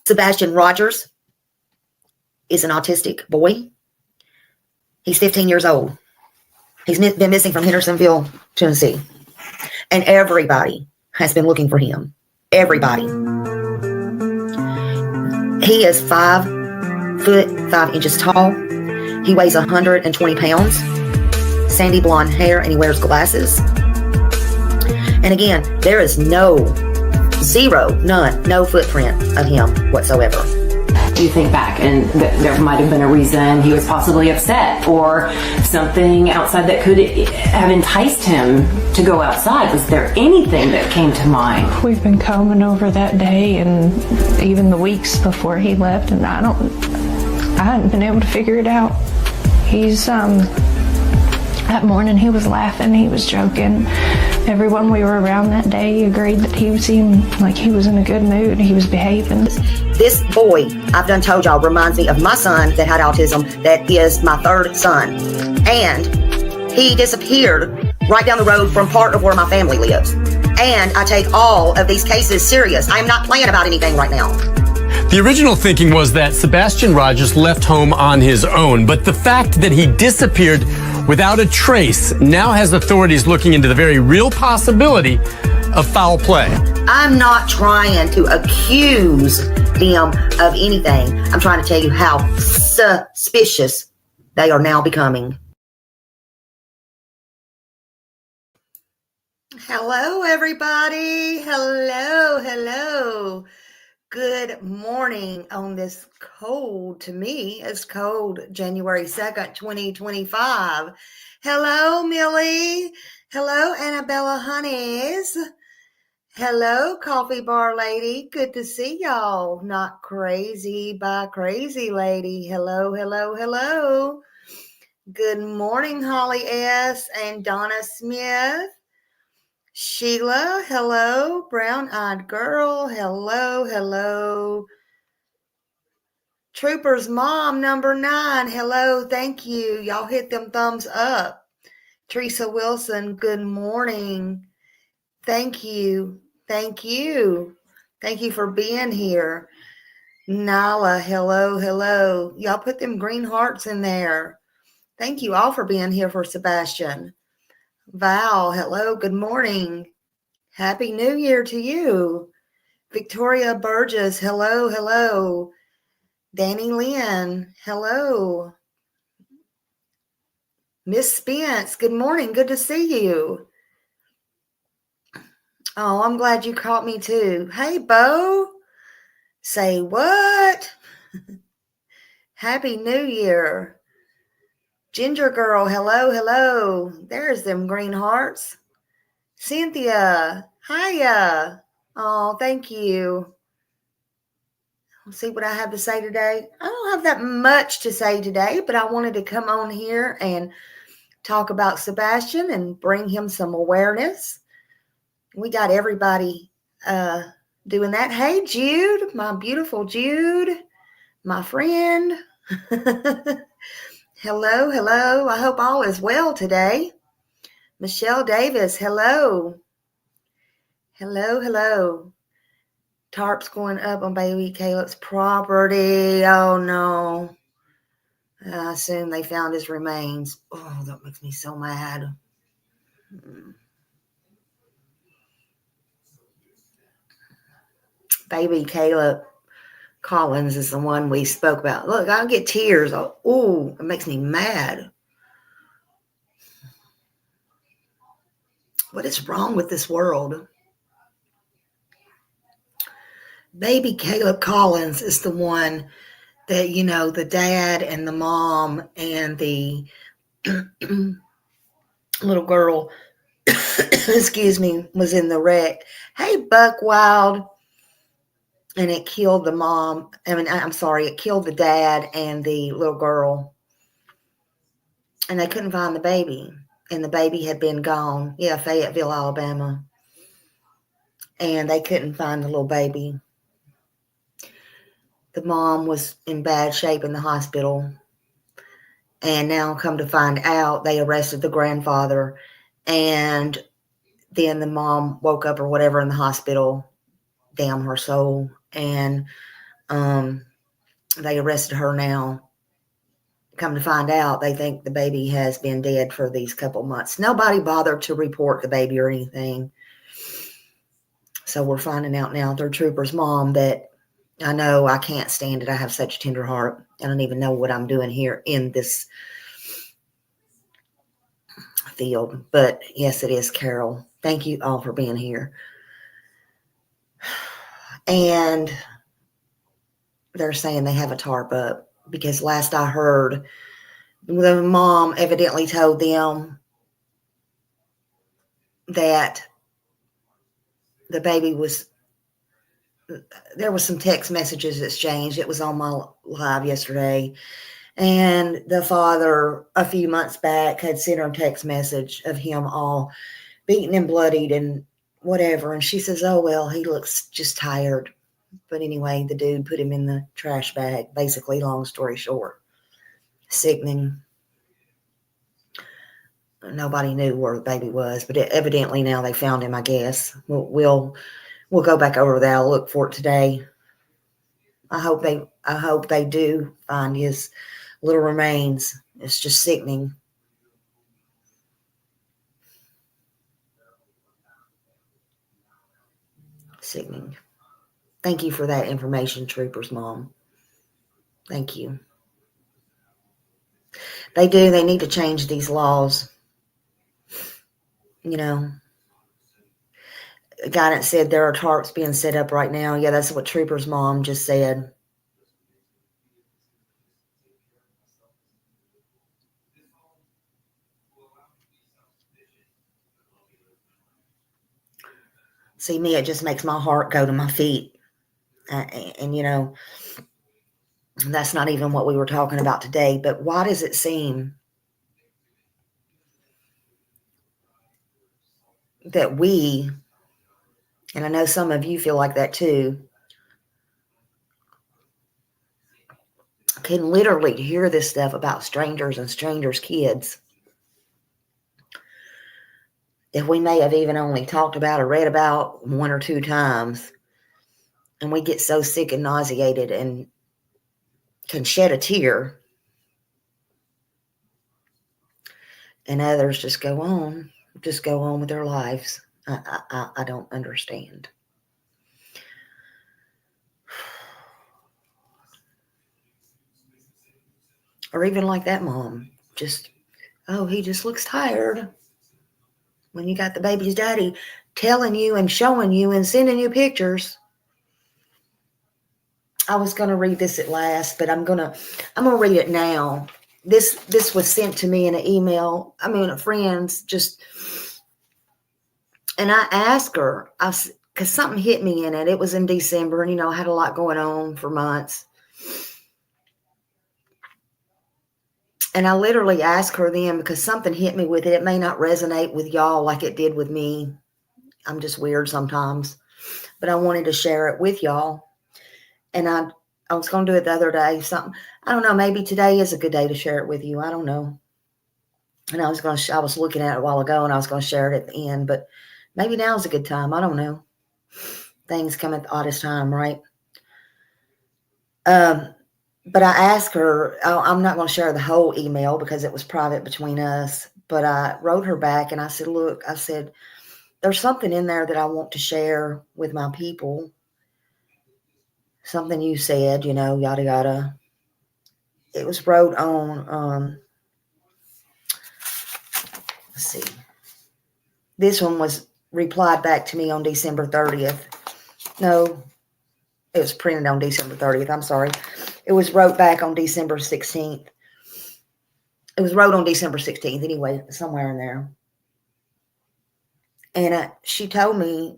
Sebastian Rogers is an autistic boy. He's 15 years old. He's been missing from Hendersonville, Tennessee. And everybody has been looking for him. Everybody. He is 5 foot 5 inches tall. He weighs 120 pounds. Sandy blonde hair, and he wears glasses. And again, there is none, no footprint of him whatsoever. You think back, and there might have been a reason he was possibly upset, or something outside that could have enticed him to go outside. Was there anything that came to mind? We've been combing over that day and even the weeks before he left, and I hadn't been able to figure it out. That morning he was laughing, he was joking. Everyone we were around that day agreed that he seemed like he was in a good mood. He was behaving. This boy, I've done told y'all, reminds me of my son that had autism, that is my third son. And he disappeared right down the road from part of where my family lives. And I take all of these cases serious. I'm not playing about anything right now. The original thinking was that Sebastian Rogers left home on his own, but the fact that he disappeared without a trace now has authorities looking into the very real possibility of foul play. I'm not trying to accuse them of anything. I'm trying to tell you how suspicious they are now becoming. Hello, everybody. Hello. Good morning on this cold, to me, it's cold, January 2nd, 2025. Hello, Millie. Hello, Annabella Honeys. Hello, Coffee Bar Lady. Good to see y'all. Not crazy by crazy lady. Hello. Good morning, Holly S. and Donna Smith. Sheila, hello. Brown-eyed girl, hello. Trooper's mom, number 9, hello, thank you. Y'all hit them thumbs up. Teresa Wilson, good morning. Thank you for being here. Nala, hello. Y'all put them green hearts in there. Thank you all for being here for Sebastian. Val, hello, good morning. Happy New Year to you. Victoria Burgess, hello. Danny Lynn, hello. Miss Spence, good morning, good to see you. Oh, I'm glad you caught me too. Hey, Bo. Say what? Happy New Year. Ginger girl, hello. There's them green hearts. Cynthia, hiya. Oh, thank you. Let's see what I have to say today. I don't have that much to say today, but I wanted to come on here and talk about Sebastian and bring him some awareness. We got everybody doing that. Hey, Jude, my beautiful Jude, my friend. Hello. I hope all is well today. Michelle Davis, hello. Tarp's going up on baby Caleb's property. Oh, no. I assume they found his remains. Oh, that makes me so mad. Baby Caleb Collins is the one we spoke about. Look, I'll get tears. Oh, it makes me mad. What is wrong with this world? Baby Caleb Collins is the one that, the dad and the mom and the little girl, excuse me, was in the wreck. Hey, Buck Wild. And it killed the mom. It killed the dad and the little girl. And they couldn't find the baby. And the baby had been gone. Yeah, Fayetteville, Alabama. And they couldn't find the little baby. The mom was in bad shape in the hospital. And now, come to find out, they arrested the grandfather. And then the mom woke up or whatever in the hospital. Damn her soul. And They arrested her now. Come to find out, they think the baby has been dead for these couple months. Nobody bothered to report the baby or anything. So we're finding out now through Trooper's mom that I know I can't stand it. I have such a tender heart. I don't even know what I'm doing here in this field. But yes, it is Carol. Thank you all for being here. And they're saying they have a tarp up because last I heard, the mom evidently told them that the baby was, there was some text messages exchanged. It was on my live yesterday. And the father, a few months back, had sent her a text message of him all beaten and bloodied and whatever. And she says, oh, well, he looks just tired. But anyway, the dude put him in the trash bag, basically, long story short. Sickening. Nobody knew where the baby was, but evidently now they found him, I guess. We'll go back over that. I'll look for it today. I hope they do find his little remains. It's just sickening. Sickening. Thank you for that information, Trooper's mom. Thank you. They need to change these laws. You know, guidance said there are tarps being set up right now. Yeah, that's what Trooper's mom just said. See, me, it just makes my heart go to my feet. And you know, that's not even what we were talking about today. But why does it seem that we, and I know some of you feel like that too, can literally hear this stuff about strangers and strangers' kids that we may have even only talked about or read about one or two times, and we get so sick and nauseated and can shed a tear, and others just go on with their lives. I don't understand. Or even like that mom, just, oh, he just looks tired. When you got the baby's daddy telling you and showing you and sending you pictures. I was going to read this at last, but I'm going to read it now. This was sent to me in an email. I mean, a friend's just, and I asked her, because something hit me in it. It was in December, and, you know, I had a lot going on for months. And I literally asked her then because something hit me with it. It may not resonate with y'all like it did with me. I'm just weird sometimes. But I wanted to share it with y'all. And I was going to do it the other day. Something, I don't know, maybe today is a good day to share it with you. I don't know. And I was looking at it a while ago, and I was going to share it at the end. But maybe now is a good time. I don't know. Things come at the oddest time, right? But I asked her, I'm not going to share the whole email because it was private between us, but I wrote her back and I said, look, I said, there's something in there that I want to share with my people. Something you said, you know, yada, yada. It was wrote on, let's see. This one was replied back to me on December 30th. No, it was printed on December 30th. I'm sorry. It was wrote back on December 16th. It was wrote on December 16th anyway, somewhere in there. And she told me,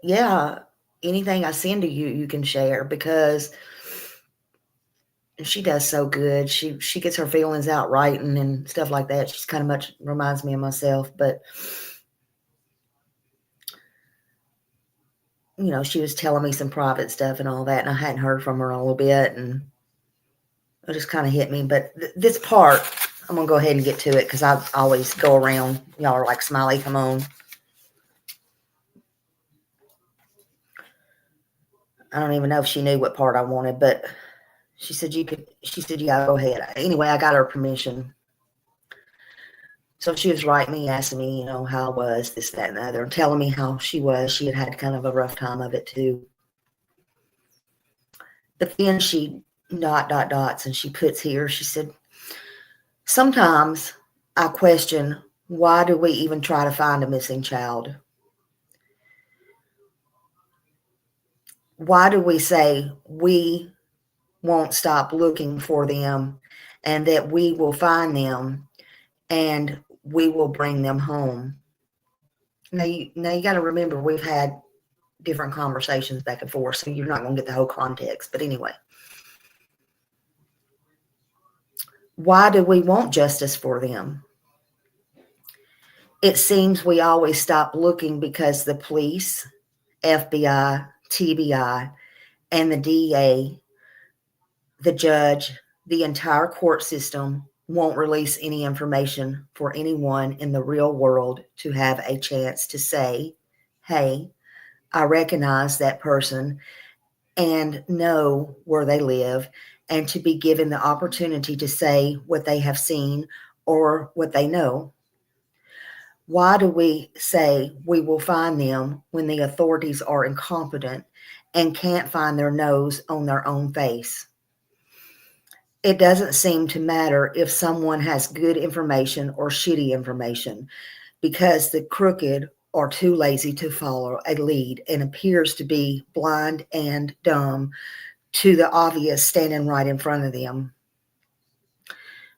yeah, anything I send to you, you can share, because she does so good. She gets her feelings out writing and stuff like that. She's kind of much reminds me of myself, but you know, she was telling me some private stuff and all that, and I hadn't heard from her in a little bit, and it just kind of hit me. But this part, I'm going to go ahead and get to it because I always go around. Y'all are like, Smiley, come on. I don't even know if she knew what part I wanted, but she said, yeah, go ahead. Anyway, I got her permission. So she was writing me, asking me, how I was, this, that, and the other, and telling me how she was. She had had kind of a rough time of it too. But then she dots, and she puts here, she said, sometimes I question, why do we even try to find a missing child? Why do we say we won't stop looking for them and that we will find them and we will bring them home? Now you got to remember, we've had different conversations back and forth, so you're not going to get the whole context. But anyway, why do we want justice for them? It seems we always stop looking because the police, FBI, TBI, and the DA, the judge, the entire court system won't release any information for anyone in the real world to have a chance to say, hey, I recognize that person and know where they live, and to be given the opportunity to say what they have seen or what they know. Why do we say we will find them when the authorities are incompetent and can't find their nose on their own face? It doesn't seem to matter if someone has good information or shitty information, because the crooked are too lazy to follow a lead and appears to be blind and dumb to the obvious standing right in front of them.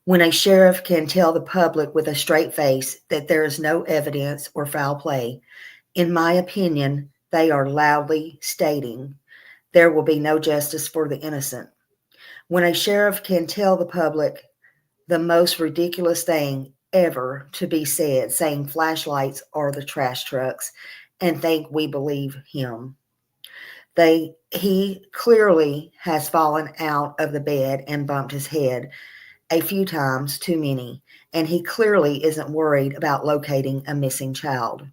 When a sheriff can tell the public with a straight face that there is no evidence or foul play, in my opinion, they are loudly stating there will be no justice for the innocent. When a sheriff can tell the public the most ridiculous thing ever to be said, saying flashlights are the trash trucks, and think we believe him. He clearly has fallen out of the bed and bumped his head a few times too many, and he clearly isn't worried about locating a missing child.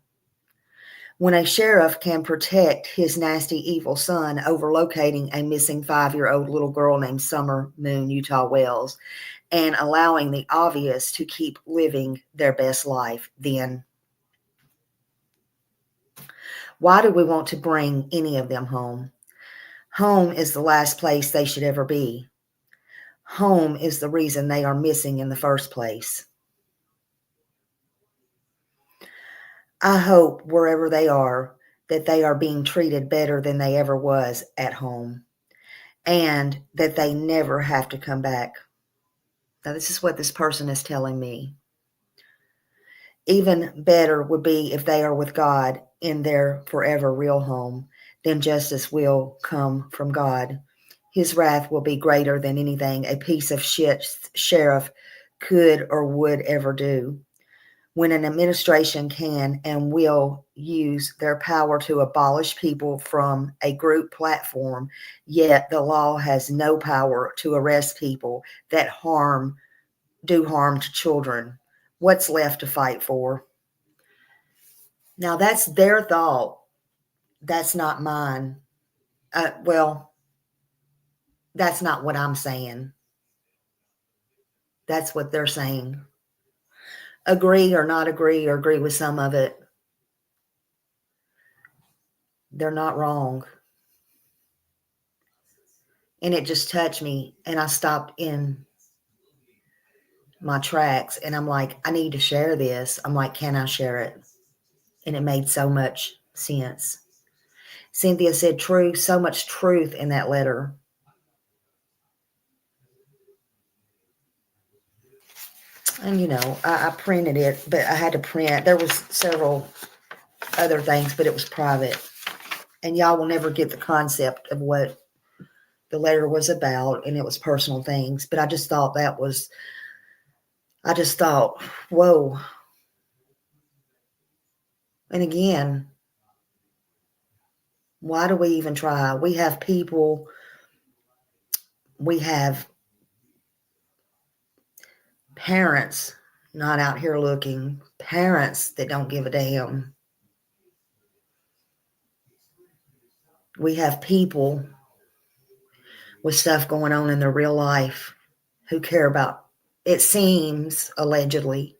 When a sheriff can protect his nasty, evil son over locating a missing 5-year-old little girl named Summer Moon Utah Wells and allowing the obvious to keep living their best life, then why do we want to bring any of them home? Home is the last place they should ever be. Home is the reason they are missing in the first place. I hope wherever they are that they are being treated better than they ever was at home, and that they never have to come back. Now, this is what this person is telling me. Even better would be if they are with God in their forever real home. Then justice will come from God. His wrath will be greater than anything a piece of shit sheriff could or would ever do. When an administration can and will use their power to abolish people from a group platform, yet the law has no power to arrest people that do harm to children, what's left to fight for? Now, that's their thought. That's not mine. Well, that's not what I'm saying. That's what they're saying. Agree or not agree, or agree with some of it. They're not wrong. And it just touched me, and I stopped in my tracks, and I'm like, I need to share this. I'm like, can I share it? And it made so much sense. Cynthia said truth, so much truth in that letter. And, I printed it, but I had to print. There was several other things, but it was private. And y'all will never get the concept of what the letter was about, and it was personal things. But I just thought whoa. And again, why do we even try? We have people, we have parents not out here looking, parents that don't give a damn. We have people with stuff going on in their real life who care about, it seems, allegedly,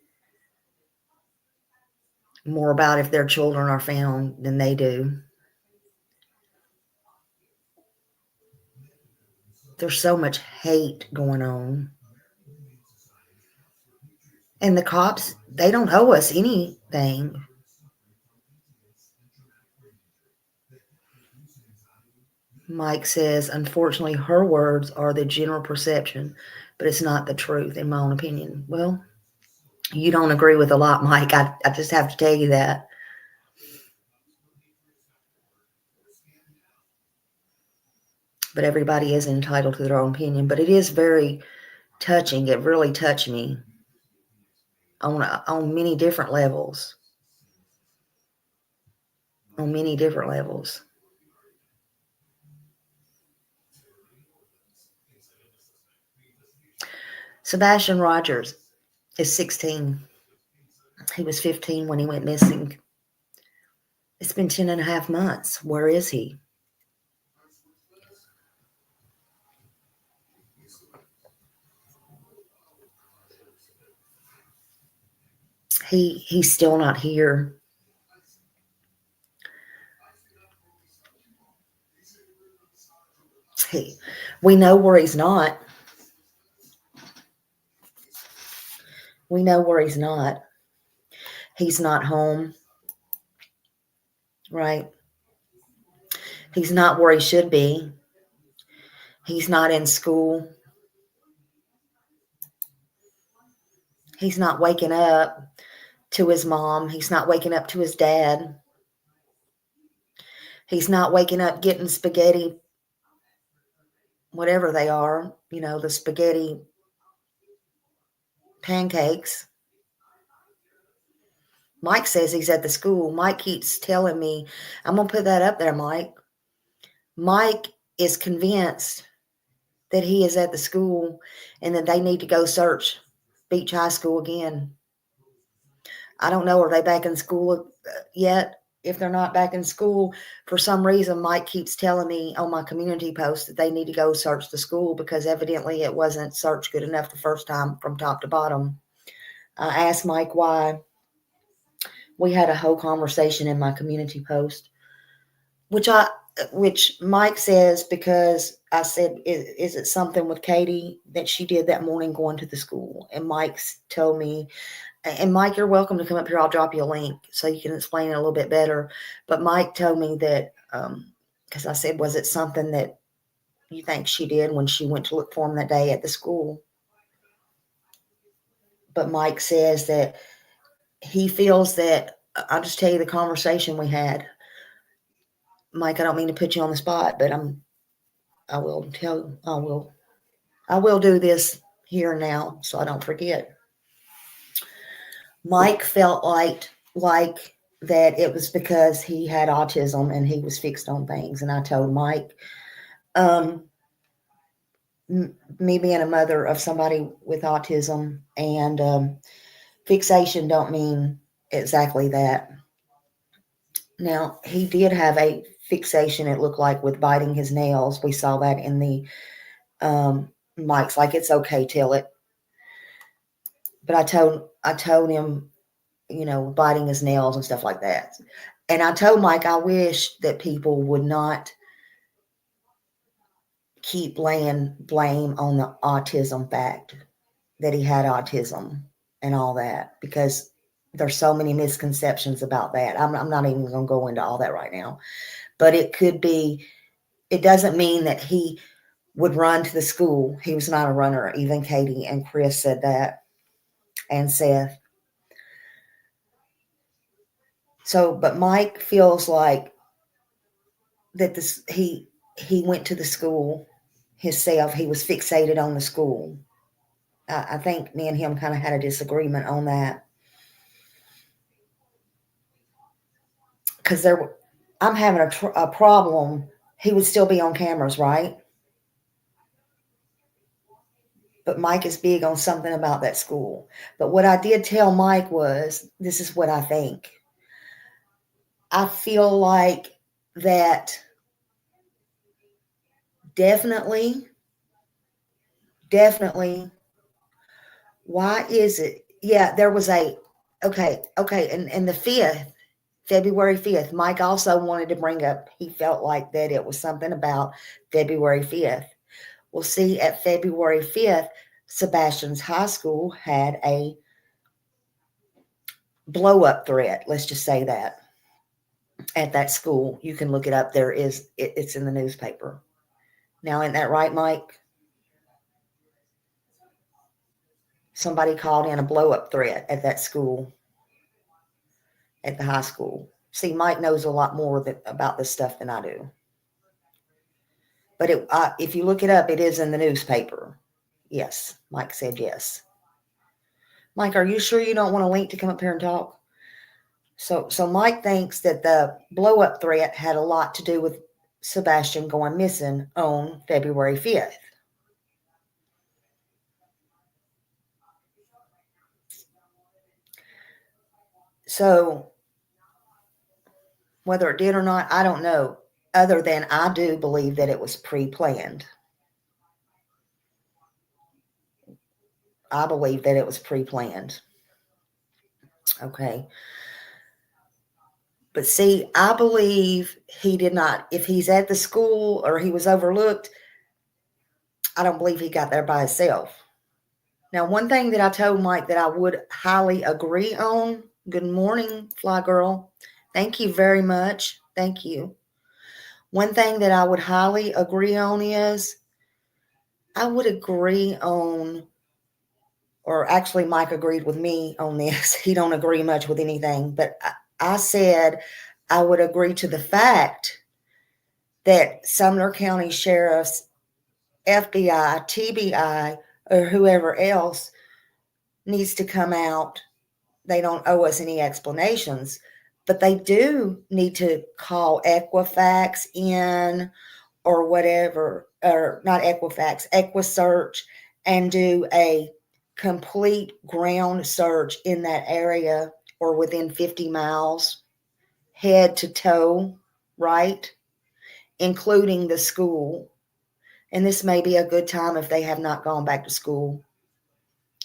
more about if their children are found than they do. There's so much hate going on. And the cops, they don't owe us anything. Mike says, unfortunately, her words are the general perception, but it's not the truth, in my own opinion. Well, you don't agree with a lot, Mike. I just have to tell you that. But everybody is entitled to their own opinion. But it is very touching. It really touched me on many different levels. On many different levels. Sebastian Rogers is 16. He was 15 when he went missing. It's been 10 and a half months. Where is he? He's still not here. We know where he's not. We know where he's not. He's not home, right? He's not where he should be. He's not in school. He's not waking up to his mom. He's not waking up to his dad. He's not waking up getting spaghetti, whatever they are, the spaghetti pancakes. Mike says he's at the school. Mike keeps telling me, I'm going to put that up there, Mike. Mike is convinced that he is at the school and that they need to go search Beach High School again. I don't know, are they back in school yet? If they're not back in school, for some reason, Mike keeps telling me on my community post that they need to go search the school because evidently it wasn't searched good enough the first time from top to bottom. I asked Mike why. We had a whole conversation in my community post, which Mike says because I said, is it something with Katie that she did that morning going to the school? And Mike's told me, and Mike, you're welcome to come up here. I'll drop you a link so you can explain it a little bit better. But Mike told me that, because I said, was it something that you think she did when she went to look for him that day at the school? But Mike says that he feels that, I'll just tell you the conversation we had. Mike, I don't mean to put you on the spot, but I will do this here and now so I don't forget. Mike felt like that it was because he had autism and he was fixed on things. And I told Mike, me being a mother of somebody with autism and fixation don't mean exactly that. Now, he did have a fixation, it looked like, with biting his nails. We saw that in the Mike's like, it's okay, tell it. But I told him, biting his nails and stuff like that. And I told Mike, I wish that people would not keep laying blame on the autism fact that he had autism and all that, because there's so many misconceptions about that. I'm not even going to go into all that right now, but it could be, it doesn't mean that he would run to the school. He was not a runner. Even Katie and Chris said that, and Seth. So, but Mike feels like that he went to the school himself. He was fixated on the school. I think me and him kind of had a disagreement on that. Because I'm having a problem. He would still be on cameras, right? But Mike is big on something about that school. But what I did tell Mike was, this is what I think. I feel like that Definitely. Why is it? Yeah, there was okay. And the 5th, February 5th, Mike also wanted to bring up, he felt like that it was something about February 5th. Well, see, at February 5th, Sebastian's high school had a blow up threat. Let's just say that at that school. You can look it up. It's in the newspaper. Now, isn't that right, Mike? Somebody called in a blow up threat at that school, at the high school. See, Mike knows a lot more about this stuff than I do. But if you look it up, it is in the newspaper. Yes, Mike said yes. Mike, are you sure you don't want a link to come up here and talk? So Mike thinks that the blow-up threat had a lot to do with Sebastian going missing on February 5th. So whether it did or not, I don't know, other than I do believe that it was pre-planned. I believe that it was pre-planned. Okay. But see, I believe he did not. If he's at the school or he was overlooked, I don't believe he got there by himself. Now, one thing that I told Mike that I would highly agree on. Good morning, Fly Girl. Thank you very much. Thank you. One thing that I would highly agree on is I would agree on, or actually Mike agreed with me on this. He don't agree much with anything, but I said I would agree to the fact that Sumner County Sheriff's FBI, TBI, or whoever else needs to come out. They don't owe us any explanations, but they do need to call Equifax in or whatever, or not Equifax, EquiSearch, and do a complete ground search in that area or within 50 miles, head to toe, right? Including the school. And this may be a good time if they have not gone back to school,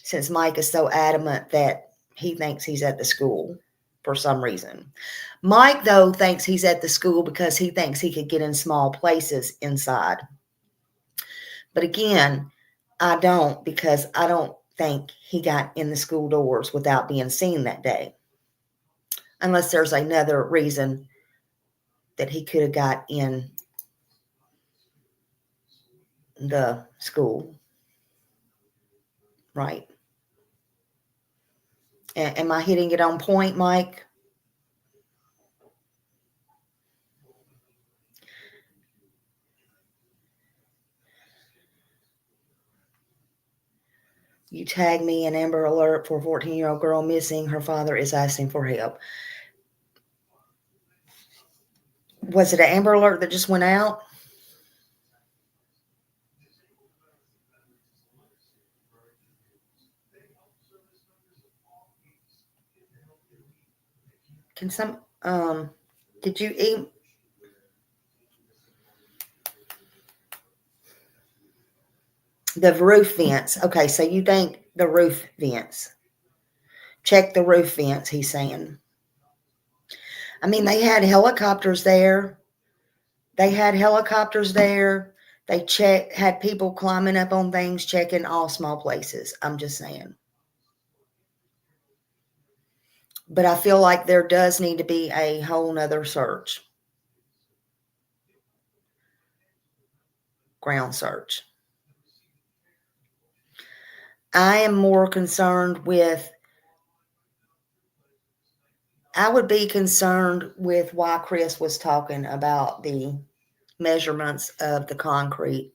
since Mike is so adamant that he thinks he's at the school for some reason. Mike, though, thinks he's at the school because he thinks he could get in small places inside. But again, I don't, because I don't think he got in the school doors without being seen that day. Unless there's another reason that he could have got in the school. Right. Am I hitting it on point, Mike? You tag me an Amber Alert for 14-year-old girl missing. Her father is asking for help. Was it an Amber Alert that just went out? Can some, did you eat? The roof vents. Okay, so you think the roof vents. Check the roof vents, he's saying. I mean, they had helicopters there. They had had people climbing up on things, checking all small places. I'm just saying. But I feel like there does need to be a whole nother search. Ground search. I am more concerned with, I would be concerned with why Chris was talking about the measurements of the concrete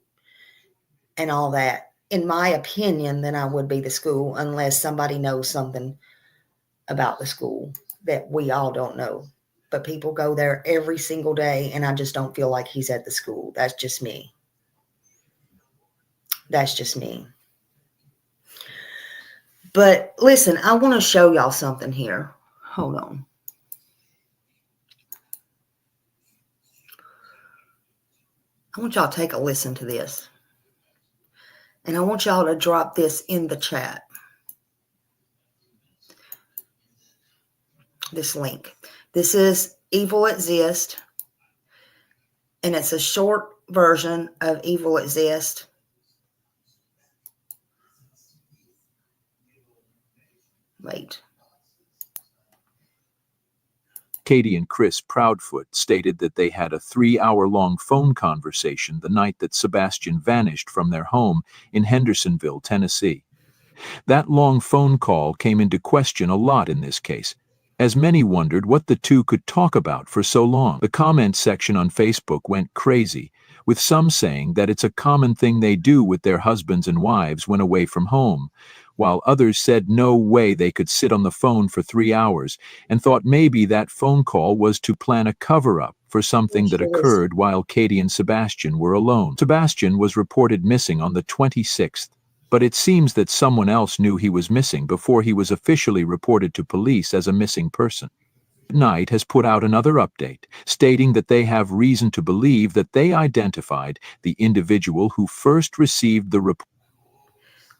and all that, in my opinion, than I would be the school, unless somebody knows something about the school that we all don't know. But people go there every single day, and I just don't feel like he's at the school. That's just me. That's just me. But listen, I want to show y'all something here. Hold on. I want y'all to take a listen to this. And I want y'all to drop this in the chat. This link. This is Evil Exist. And it's a short version of Evil Exist. Wait. Katie and Chris Proudfoot stated that they had a 3-hour-long phone conversation the night that Sebastian vanished from their home in Hendersonville, Tennessee. That long phone call came into question a lot in this case, as many wondered what the two could talk about for so long. The comment section on Facebook went crazy, with some saying that it's a common thing they do with their husbands and wives when away from home, while others said no way they could sit on the phone for 3 hours and thought maybe that phone call was to plan a cover-up for something that occurred while Katie and Sebastian were alone. Sebastian was reported missing on the 26th, but it seems that someone else knew he was missing before he was officially reported to police as a missing person. Night has put out another update, stating that they have reason to believe that they identified the individual who first received the report.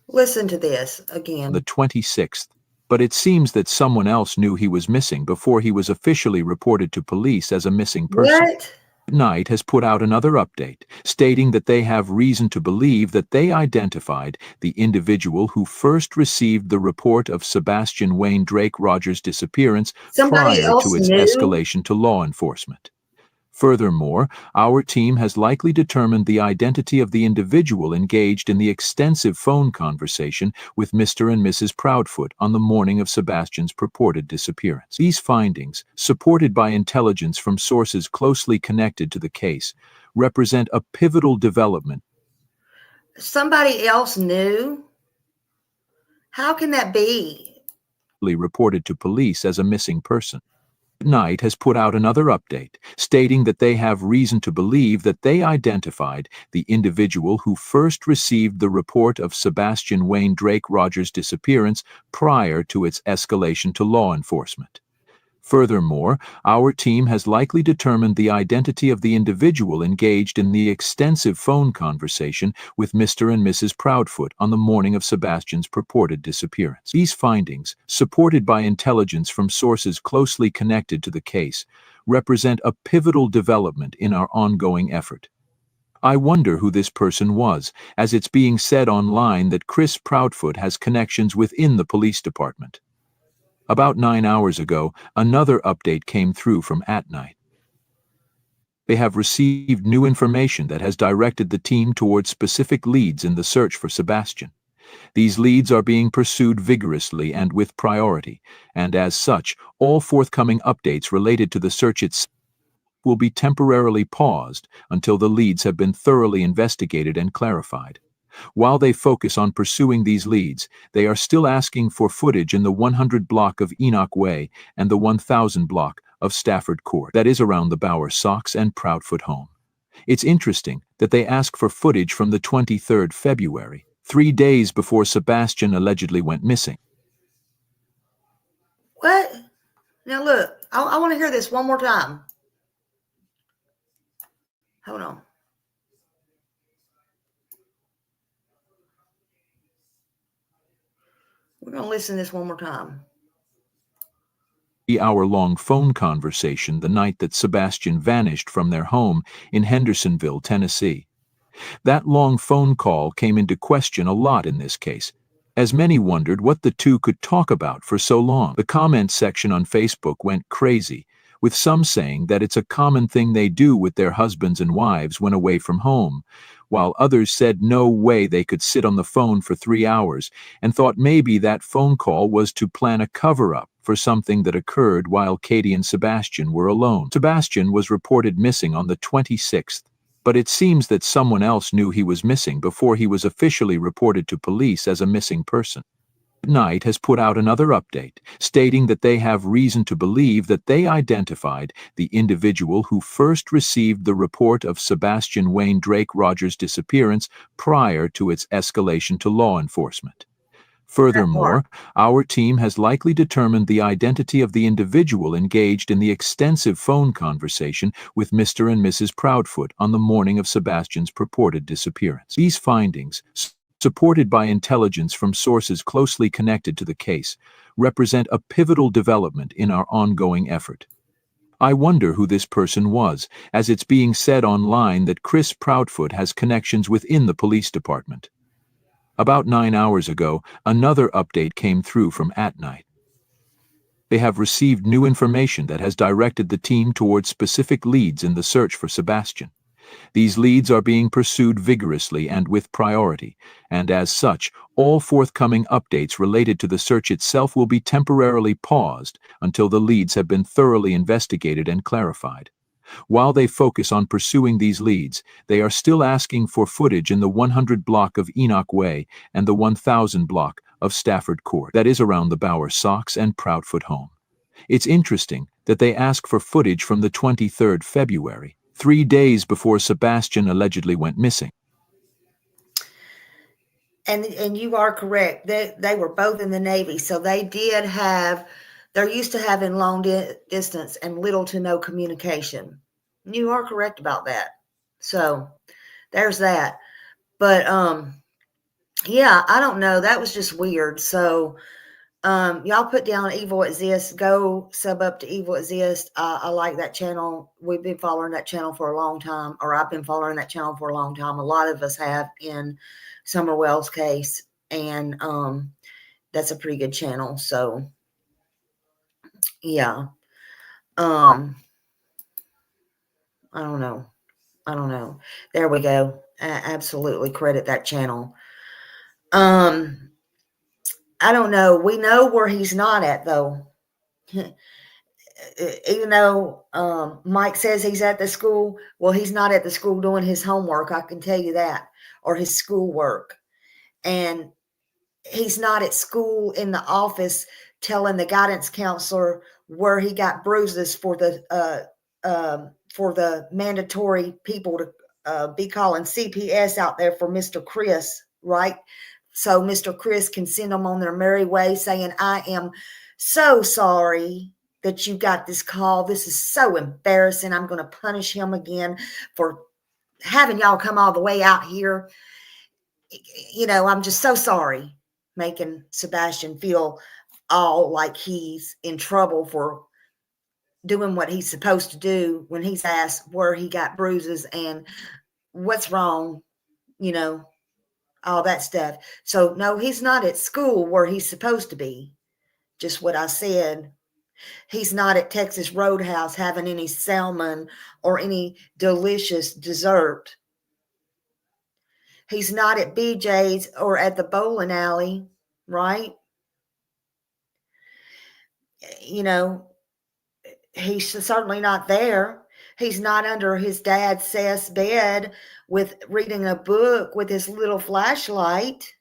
Listen to this again. The 26th, but it seems that someone else knew he was missing before he was officially reported to police as a missing person. What? Night has put out another update, stating that they have reason to believe that they identified the individual who first received the report of Sebastian Wayne Drake Rogers' disappearance Somebody prior else to its knew? escalation to law enforcement. Furthermore, our team has likely determined the identity of the individual engaged in the extensive phone conversation with Mr. and Mrs. Proudfoot on the morning of Sebastian's purported disappearance. These findings, supported by intelligence from sources closely connected to the case, represent a pivotal development. Somebody else knew? How can that be? Reported to police as a missing person. Night has put out another update, stating that they have reason to believe that they identified the individual who first received the report of Sebastian Wayne Drake Rogers' disappearance prior to its escalation to law enforcement. Furthermore, our team has likely determined the identity of the individual engaged in the extensive phone conversation with Mr. and Mrs. Proudfoot on the morning of Sebastian's purported disappearance. These findings, supported by intelligence from sources closely connected to the case, represent a pivotal development in our ongoing effort. I wonder who this person was, as it's being said online that Chris Proudfoot has connections within the police department. About 9 hours ago, another update came through from @Night. They have received new information that has directed the team towards specific leads in the search for Sebastian. These leads are being pursued vigorously and with priority, and as such, all forthcoming updates related to the search itself will be temporarily paused until the leads have been thoroughly investigated and clarified. While they focus on pursuing these leads, they are still asking for footage in the 100 block of Enoch Way and the 1000 block of Stafford Court, that is around the Bower Sox and Proudfoot home. It's interesting that they ask for footage from the 23rd February, 3 days before Sebastian allegedly went missing. What? Now look, I want to hear this one more time. Hold on. We're going to listen to this one more time. 3-hour-long phone conversation the night that Sebastian vanished from their home in Hendersonville, Tennessee. That long phone call came into question a lot in this case, as many wondered what the two could talk about for so long. The comment section on Facebook went crazy, with some saying that it's a common thing they do with their husbands and wives when away from home, while others said no way they could sit on the phone for 3 hours and thought maybe that phone call was to plan a cover-up for something that occurred while Katie and Sebastian were alone. Sebastian was reported missing on the 26th, but it seems that someone else knew he was missing before he was officially reported to police as a missing person. Night has put out another update, stating that they have reason to believe that they identified the individual who first received the report of Sebastian Wayne Drake Rogers' disappearance prior to its escalation to law enforcement. Furthermore, our team has likely determined the identity of the individual engaged in the extensive phone conversation with Mr. and Mrs. Proudfoot on the morning of Sebastian's purported disappearance. These findings, supported by intelligence from sources closely connected to the case, represent a pivotal development in our ongoing effort. I wonder who this person was, as it's being said online that Chris Proudfoot has connections within the police department. About 9 hours ago, another update came through from At Night. They have received new information that has directed the team towards specific leads in the search for Sebastian. These leads are being pursued vigorously and with priority, and as such, all forthcoming updates related to the search itself will be temporarily paused until the leads have been thoroughly investigated and clarified. While they focus on pursuing these leads, they are still asking for footage in the 100 block of Enoch Way and the 1000 block of Stafford Court, that is around the Bower Socks and Proudfoot home. It's interesting that they ask for footage from the 23rd February, 3 days before Sebastian allegedly went missing. And you are correct. They were both in the Navy, so they're used to having long distance and little to no communication. You are correct about that. So there's that. But yeah, I don't know. That was just weird. So y'all put down Evil Exists. Go sub up to Evil Exists. I like that channel. We've been following that channel for a long time, or I've been following that channel for a long time. A lot of us have in Summer Wells' case, and that's a pretty good channel. So yeah, I don't know. There we go. Absolutely credit that channel. I don't know. We know where he's not at, though. Even though Mike says he's at the school, well, he's not at the school doing his homework. I can tell you that, or his schoolwork. And he's not at school in the office telling the guidance counselor where he got bruises for the mandatory people to be calling CPS out there for Mr. Chris, right? So Mr. Chris can send them on their merry way saying, I am so sorry that you got this call. This is so embarrassing. I'm going to punish him again for having y'all come all the way out here. You know, I'm just so sorry, making Sebastian feel all like he's in trouble for doing what he's supposed to do when he's asked where he got bruises and what's wrong, you know, all that stuff. So no, he's not at school where he's supposed to be. Just what I said. He's not at Texas Roadhouse having any salmon or any delicious dessert. He's not at BJ's or at the bowling alley, right? You know, he's certainly not there. He's not under his dad's Seth's bed with reading a book with his little flashlight.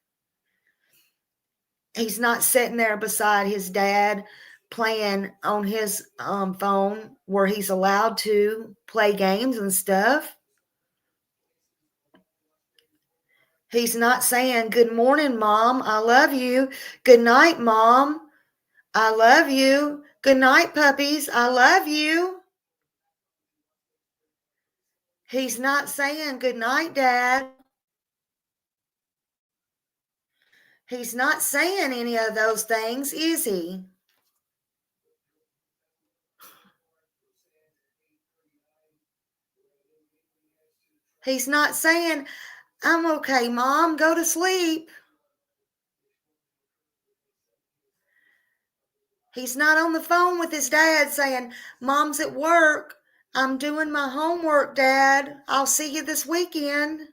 He's not sitting there beside his dad playing on his phone where he's allowed to play games and stuff. He's not saying, good morning, Mom, I love you. Good night, Mom, I love you. Good night, puppies, I love you. He's not saying, good night, Dad. He's not saying any of those things, is he? He's not saying, I'm okay, Mom, go to sleep. He's not on the phone with his dad saying, Mom's at work. I'm doing my homework, Dad. I'll see you this weekend.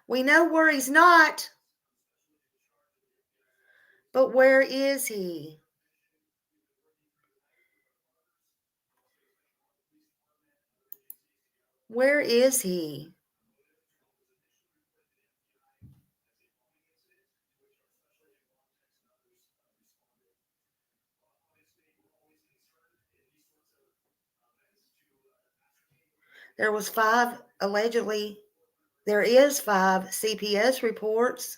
We know where he's not. But where is he? Where is he? There was 5, allegedly, there is 5 CPS reports.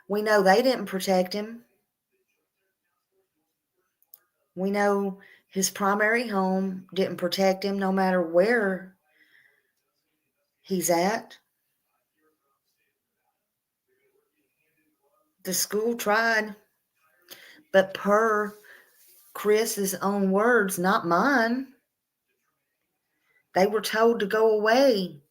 We know they didn't protect him. We know his primary home didn't protect him no matter where he's at. The school tried, but per Chris's own words, not mine, they were told to go away.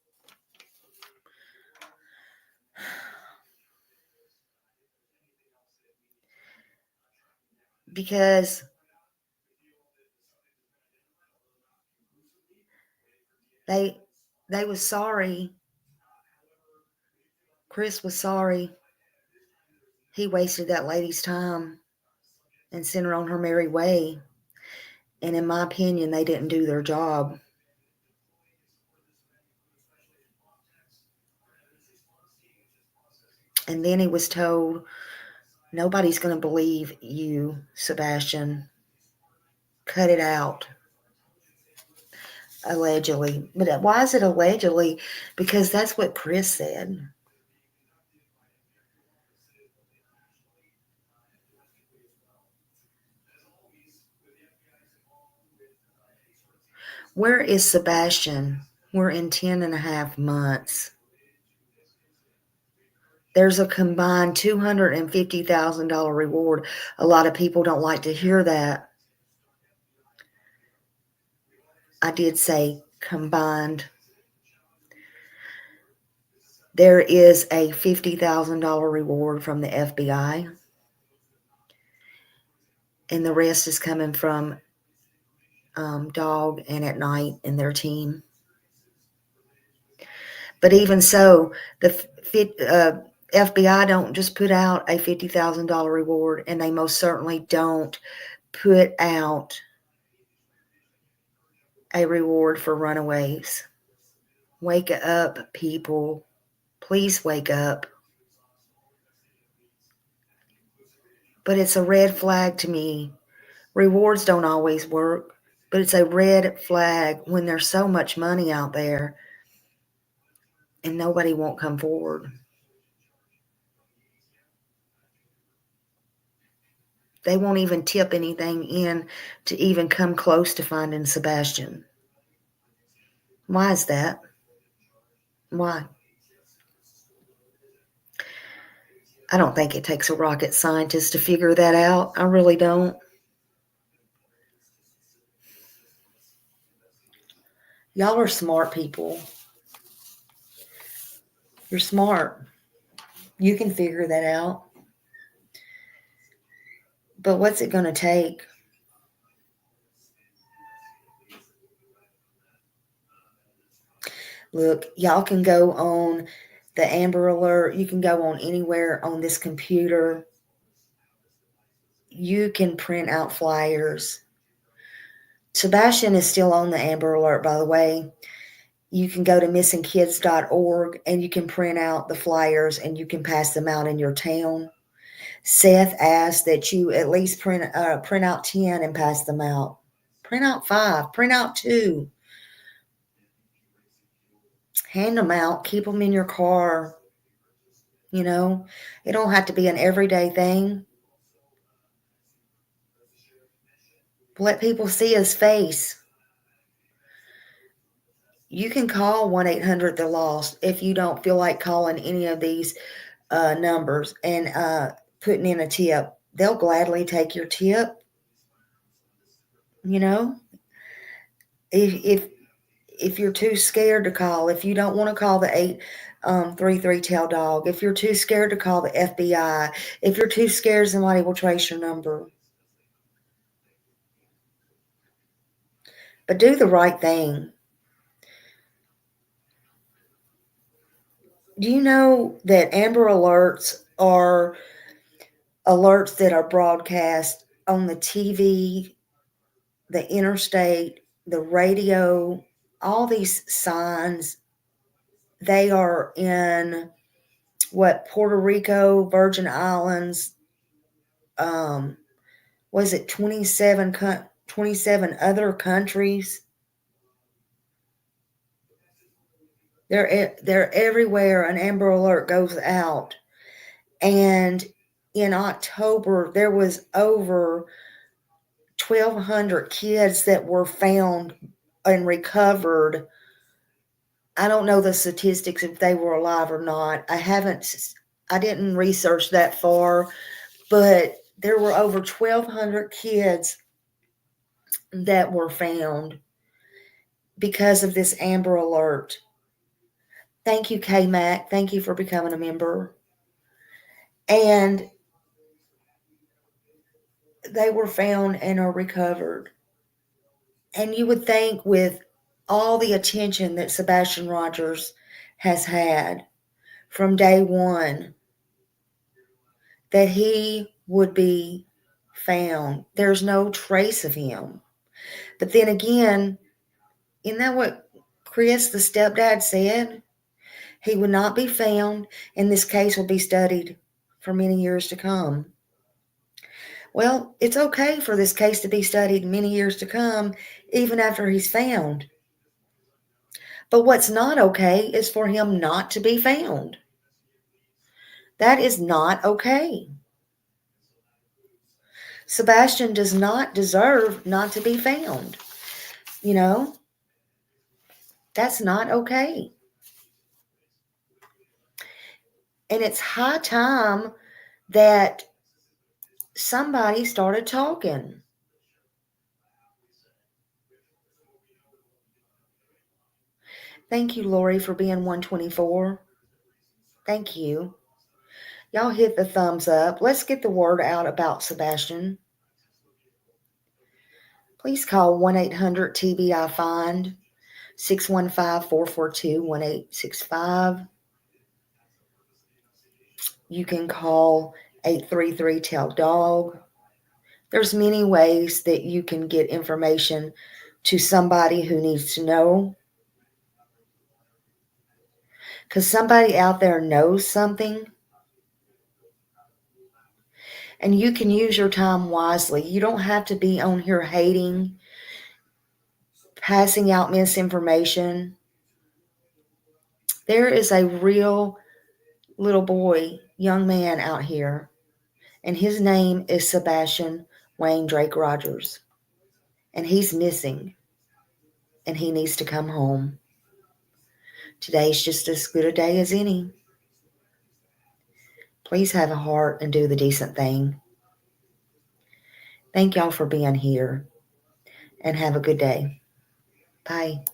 Because they was sorry. Chris was sorry. He wasted that lady's time and sent her on her merry way. And in my opinion, they didn't do their job. And then he was told, nobody's going to believe you, Sebastian. Cut it out. Allegedly. But why is it allegedly? Because that's what Chris said. Where is Sebastian? We're in 10 and a half months. There's a combined $250,000 reward. A lot of people don't like to hear that. I did say combined. There is a $50,000 reward from the FBI. And the rest is coming from Dog and At Night and their team. But even so, the FBI don't just put out a $50,000 reward, and they most certainly don't put out a reward for runaways. Wake up, people. Please wake up. But it's a red flag to me. Rewards don't always work, but it's a red flag when there's so much money out there and nobody won't come forward. They won't even tip anything in to even come close to finding Sebastian. Why is that? Why? I don't think it takes a rocket scientist to figure that out. I really don't. Y'all are smart people. You're smart. You can figure that out. But what's it going to take? Look, y'all can go on the Amber Alert. You can go on anywhere on this computer. You can print out flyers. Sebastian is still on the Amber Alert, by the way. You can go to missingkids.org and you can print out the flyers and you can pass them out in your town. Seth asked that you at least print out 10 and pass them out. Print out 5. Print out 2. Hand them out. Keep them in your car. You know, it don't have to be an everyday thing. Let people see his face. You can call 1-800-THE-LOST if you don't feel like calling any of these numbers and putting in a tip. They'll gladly take your tip. You know, if you're too scared to call, if you don't want to call the 833 tell dog, if you're too scared to call the FBI, if you're too scared, somebody will trace your number. But do the right thing. Do you know that Amber Alerts are alerts that are broadcast on the TV, the interstate, the radio, all these signs? They are in Puerto Rico, Virgin Islands, was it 27 27 other countries. They're everywhere. An Amber Alert goes out. And in October, there was over 1,200 kids that were found and recovered. I don't know the statistics if they were alive or not. I didn't research that far, but there were over 1,200 kids that were found because of this Amber Alert. Thank you, K-Mac. Thank you for becoming a member. And they were found and are recovered. And you would think with all the attention that Sebastian Rogers has had from day one, that he would be found. There's no trace of him. But then again, isn't that what Chris, the stepdad, said? He would not be found, and this case will be studied for many years to come. Well, it's okay for this case to be studied many years to come, even after he's found. But what's not okay is for him not to be found. That is not okay. Sebastian does not deserve not to be found. You know, that's not okay. And it's high time that somebody started talking. Thank you, Lori, for being 124. Thank you. Y'all hit the thumbs up. Let's get the word out about Sebastian. Please call 1-800-TBI-FIND, 615-442-1865. You can call 833-TELL-DOG. There's many ways that you can get information to somebody who needs to know. Because somebody out there knows something. And you can use your time wisely. You don't have to be on here hating, passing out misinformation. There is a real little boy, young man out here, and his name is Sebastian Wayne Drake Rogers. And he's missing, and he needs to come home. Today's just as good a day as any. Please have a heart and do the decent thing. Thank y'all for being here, and have a good day. Bye.